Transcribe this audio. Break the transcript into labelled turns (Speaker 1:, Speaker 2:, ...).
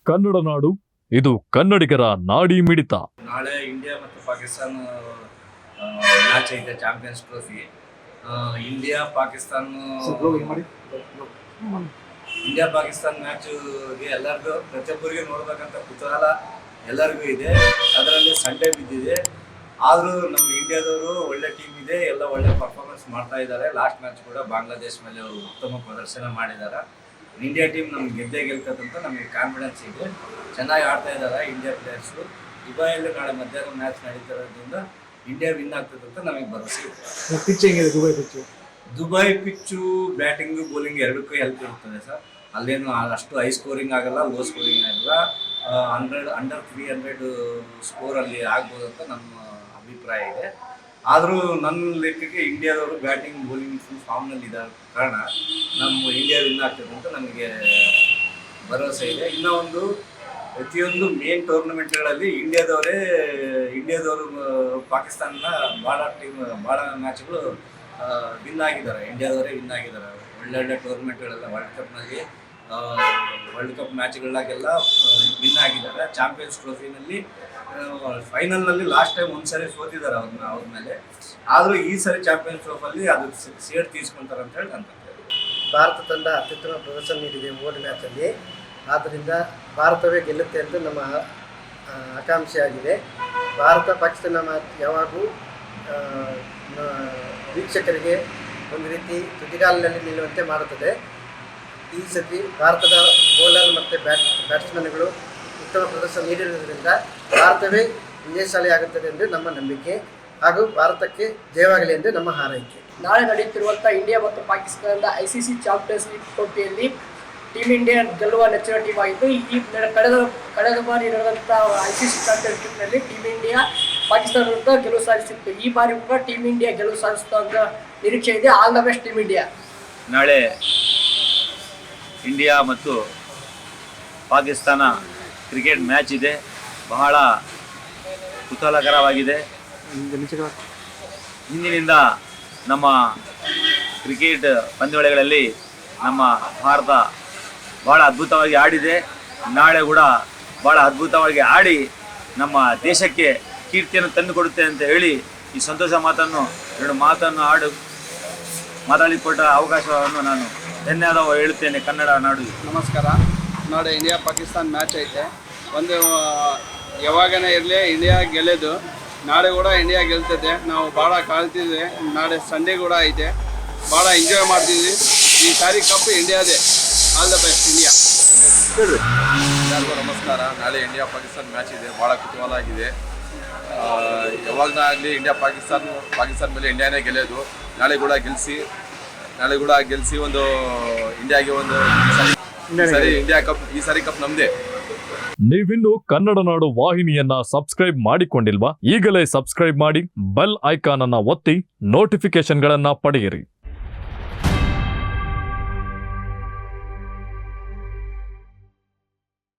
Speaker 1: ಕನ್ನಡ ನಾಡು, ಇದು ಕನ್ನಡಿಗರ ನಾಡಿ ಮಿಡಿತ.
Speaker 2: ನಾಳೆ ಇಂಡಿಯಾ ಮತ್ತು ಪಾಕಿಸ್ತಾನ ಮ್ಯಾಚ್ ಐತೆ, ಚಾಂಪಿಯನ್ಸ್ ಟ್ರೋಫಿ. ಇಂಡಿಯಾ ಪಾಕಿಸ್ತಾನ ಮ್ಯಾಚ್ಗೆ ಎಲ್ಲರಿಗೂ ಪ್ರತಿಯೊಬ್ಬರಿಗೆ ನೋಡ್ಬೇಕಂತ ಕುತೂಹಲ ಎಲ್ಲರಿಗೂ ಇದೆ. ಅದರಲ್ಲಿ ಸಂಡೇ ಬಿದ್ದಿದೆ. ಆದರೂ ನಮ್ಮ ಇಂಡಿಯಾದವರು ಒಳ್ಳೆ ಟೀಮ್ ಇದೆ, ಎಲ್ಲ ಒಳ್ಳೆ ಪರ್ಫಾರ್ಮೆನ್ಸ್ ಮಾಡ್ತಾ ಇದ್ದಾರೆ. ಲಾಸ್ಟ್ ಮ್ಯಾಚ್ ಕೂಡ ಬಾಂಗ್ಲಾದೇಶ್ ಮೇಲೆ ಉತ್ತಮ ಪ್ರದರ್ಶನ ಮಾಡಿದ್ದಾರೆ. ಇಂಡಿಯಾ ಟೀಮ್ ನಮ್ಗೆ ಗೆದ್ದೇ ಗೆಲ್ತದಂತ ನಮಗೆ ಕಾನ್ಫಿಡೆನ್ಸ್ ಇದೆ. ಚೆನ್ನಾಗಿ ಆಡ್ತಾ ಇದ್ದಾರೆ ಇಂಡಿಯಾ ಪ್ಲೇಯರ್ಸು. ದುಬೈಯಲ್ಲಿ ನಾಳೆ ಮಧ್ಯಾಹ್ನ ಮ್ಯಾಚ್ ನಡೀತಿರೋದ್ರಿಂದ ಇಂಡಿಯಾ ವಿನ್ ಆಗ್ತದಂತ ನಮಗೆ ಭರವಸೆ ಇದೆ.
Speaker 3: ಪಿಚ್ ಹೆಂಗಿದೆ
Speaker 2: ದುಬೈ ಪಿಚ್ಚು ಬ್ಯಾಟಿಂಗು ಬೌಲಿಂಗ್ ಎರಡಕ್ಕೂ ಹೆಲ್ಪ್ ಇರ್ತದೆ ಸರ್. ಅಲ್ಲೇನು ಅಷ್ಟು ಹೈ ಸ್ಕೋರಿಂಗ್ ಆಗಲ್ಲ, ಲೋ ಸ್ಕೋರಿಂಗ್ ಆಗಲ್ಲ. ಅಂಡರ್ 300 ಸ್ಕೋರಲ್ಲಿ ಆಗ್ಬೋದು ಅಂತ ನಮ್ಮ ಅಭಿಪ್ರಾಯ ಇದೆ. ಆದರೂ ನನ್ನ ಲೆಕ್ಕಕ್ಕೆ ಇಂಡಿಯಾದವರು ಬ್ಯಾಟಿಂಗ್ ಬೌಲಿಂಗ್ ಫುಲ್ ಫಾರ್ಮ್ನಲ್ಲಿ ಇದ್ದ ಕಾರಣ ನಮ್ಮ ಇಂಡಿಯಾ ವಿನ್ ಆಗ್ತದೆ ಅಂತ ನಮಗೆ ಭರವಸೆ ಇದೆ. ಇನ್ನೂ ಒಂದು ಪ್ರತಿಯೊಂದು ಮೇನ್ ಟೂರ್ನಮೆಂಟ್ಗಳಲ್ಲಿ ಇಂಡಿಯಾದವರು ಪಾಕಿಸ್ತಾನ ಭಾಳ ಮ್ಯಾಚ್ಗಳು ವಿನ್ ಆಗಿದ್ದಾರೆ. ಇಂಡಿಯಾದವರೇ ವಿನ್ ಆಗಿದ್ದಾರೆ. ಒಳ್ಳೊಳ್ಳೆ ಟೂರ್ನಮೆಂಟ್ಗಳೆಲ್ಲ ವರ್ಲ್ಡ್ ಕಪ್ ಮ್ಯಾಚ್ಗಳಾಗೆಲ್ಲ ವಿನ್ ಆಗಿದ್ದಾರೆ. ಚಾಂಪಿಯನ್ಸ್ ಟ್ರೋಫಿನಲ್ಲಿ ಫೈನಲ್ನಲ್ಲಿ ಲಾಸ್ಟ್ ಟೈಮ್ ಒಂದ್ಸರಿ ಸೋತಿದ್ದಾರೆ ಅವ್ರ ಮೇಲೆ. ಆದರೂ ಈ ಸರಿ ಚಾಂಪಿಯನ್ಸ್ ಟ್ರೋಫಲ್ಲಿ ಅದು ಸೇಡ್ ತೀರ್ಸ್ಕೊಂತಾರೆ ಅಂತ ಹೇಳಿ ಅಂತ
Speaker 3: ಭಾರತ ತಂಡ ಅತ್ಯುತ್ತಮ ಪ್ರದರ್ಶನ ನೀಡಿದೆ ಮೂರು ಮ್ಯಾಚಲ್ಲಿ. ಆದ್ದರಿಂದ ಭಾರತವೇ ಗೆಲ್ಲುತ್ತೆ ಅಂತ ನಮ್ಮ ಆಕಾಂಕ್ಷೆಯಾಗಿದೆ. ಭಾರತ ಪಾಕಿಸ್ತಾನ ಮ್ಯಾಚ್ ಯಾವಾಗೂ ವೀಕ್ಷಕರಿಗೆ ಒಂದು ರೀತಿ ತುದಿಗಾಲಿನಲ್ಲಿ ನಿಲ್ಲುವಂತೆ ಮಾಡುತ್ತದೆ. ಈ ಸತಿ ಭಾರತದ ಬೌಲರ್ ಮತ್ತು ಬ್ಯಾಟ್ಸ್ಮನ್ಗಳು ಉತ್ತಮ ಪ್ರದರ್ಶನ ನೀಡಿರುವುದರಿಂದ ಭಾರತವೇ ವಿಜಯಶಾಲಿಯಾಗುತ್ತದೆ ಎಂದು ನಮ್ಮ ನಂಬಿಕೆ ಹಾಗೂ ಭಾರತಕ್ಕೆ ಜಯವಾಗಲಿ ಎಂದು ನಮ್ಮ ಹಾರೈಕೆ.
Speaker 4: ನಾಳೆ ನಡೆಯುತ್ತಿರುವಂಥ ಇಂಡಿಯಾ ಮತ್ತು ಪಾಕಿಸ್ತಾನದ ICC ಚಾಂಪಿಯನ್ಸ್ ಲೀಗ್ ಟ್ರೋಫಿಯಲ್ಲಿ ಟೀಮ್ ಇಂಡಿಯಾ ಗೆಲ್ಲುವ ನೆಚ್ಚಿನ ಟೀಮ್ ಆಗಿದ್ದು, ಈ ಕಳೆದ ಬಾರಿ ನಡೆದಂಥ ICC ಚಾಂಪಿಯನ್ಶಿಪ್ನಲ್ಲಿ ಟೀಮ್ ಇಂಡಿಯಾ ಪಾಕಿಸ್ತಾನ ವಿರುದ್ಧ ಗೆಲುವು ಸಾಧಿಸಿತ್ತು. ಈ ಬಾರಿ ಕೂಡ ಟೀಮ್ ಇಂಡಿಯಾ ಗೆಲುವು ಸಾಧಿಸುತ್ತ ಅಂತ ನಿರೀಕ್ಷೆ ಇದೆ. All the best team India.
Speaker 5: ನಾಳೆ ಇಂಡಿಯಾ ಮತ್ತು ಪಾಕಿಸ್ತಾನ ಕ್ರಿಕೆಟ್ ಮ್ಯಾಚ್ ಇದೆ. ಬಹಳ ಕುತೂಹಲಕರವಾಗಿದೆ. ಹಿಂದಿನಿಂದ ನಮ್ಮ ಕ್ರಿಕೆಟ್ ಪಂದ್ಯಾವಳಿಗಳಲ್ಲಿ ನಮ್ಮ ಭಾರತ ಭಾಳ ಅದ್ಭುತವಾಗಿ ಆಡಿದೆ. ನಾಳೆ ಕೂಡ ಭಾಳ ಅದ್ಭುತವಾಗಿ ಆಡಿ ನಮ್ಮ ದೇಶಕ್ಕೆ ಕೀರ್ತಿಯನ್ನು ತಂದುಕೊಡುತ್ತೆ ಅಂತ ಹೇಳಿ ಈ ಸಂತೋಷ ಎರಡು ಮಾತನ್ನು ಮಾತಾಡಿಕೊಟ್ಟ ಅವಕಾಶವನ್ನು ನಾನು ಧನ್ಯವಾದ ಹೇಳುತ್ತೇನೆ. ಕನ್ನಡ ನಾಡು.
Speaker 6: ನಮಸ್ಕಾರ. ನಾಳೆ ಇಂಡಿಯಾ ಪಾಕಿಸ್ತಾನ ಮ್ಯಾಚ್ ಐತೆ. ಒಂದು ಯಾವಾಗನೇ ಇರಲಿ ಇಂಡಿಯಾ ಗೆಲ್ಲೋದು. ನಾಳೆ ಕೂಡ ಇಂಡಿಯಾ ಗೆಲ್ತದೆ. ನಾವು ಭಾಳ ಕಾಳ್ತಿದ್ವಿ. ನಾಳೆ ಸಂಡೇ ಕೂಡ ಐತೆ. ಭಾಳ ಎಂಜಾಯ್ ಮಾಡ್ತಿದ್ವಿ. ಈ ಸಾರಿ ಕಪ್ ಇಂಡಿಯಾದೇ. All the best India.
Speaker 7: ಎಲ್ಲರಿಗೂ ನಮಸ್ಕಾರ. ನಾಳೆ ಇಂಡಿಯಾ ಪಾಕಿಸ್ತಾನ ಮ್ಯಾಚ್ ಇದೆ. ಭಾಳ ಕುತೂಹಲ ಆಗಿದೆ. ಯಾವಾಗಲೇ ಇಂಡಿಯಾ ಪಾಕಿಸ್ತಾನ ಮೇಲೆ ಇಂಡಿಯಾನೇ ಗೆಲ್ಲೋದು. ನಾಳೆ ಕೂಡ ಗೆಲ್ಲಿಸಿ ಒಂದು ಇಂಡಿಯಾಗೆ ಒಂದು ಸರಿ ಇಂಡಿಯಾ ಕಪ್, ಈ ಸಾರಿ ಕಪ್ ನಮ್ಮದೇ.
Speaker 1: ನೀವಿನ್ನು ಕನ್ನಡ ನಾಡು ವಾಹಿನಿಯನ್ನ ಸಬ್ಸ್ಕ್ರೈಬ್ ಮಾಡಿಕೊಂಡಿಲ್ವಾ? ಈಗಲೇ ಸಬ್ಸ್ಕ್ರೈಬ್ ಮಾಡಿ, ಬೆಲ್ ಐಕಾನ್ ಅನ್ನ ಒತ್ತಿ ನೋಟಿಫಿಕೇಶನ್ಗಳನ್ನ ಪಡೆಯಿರಿ.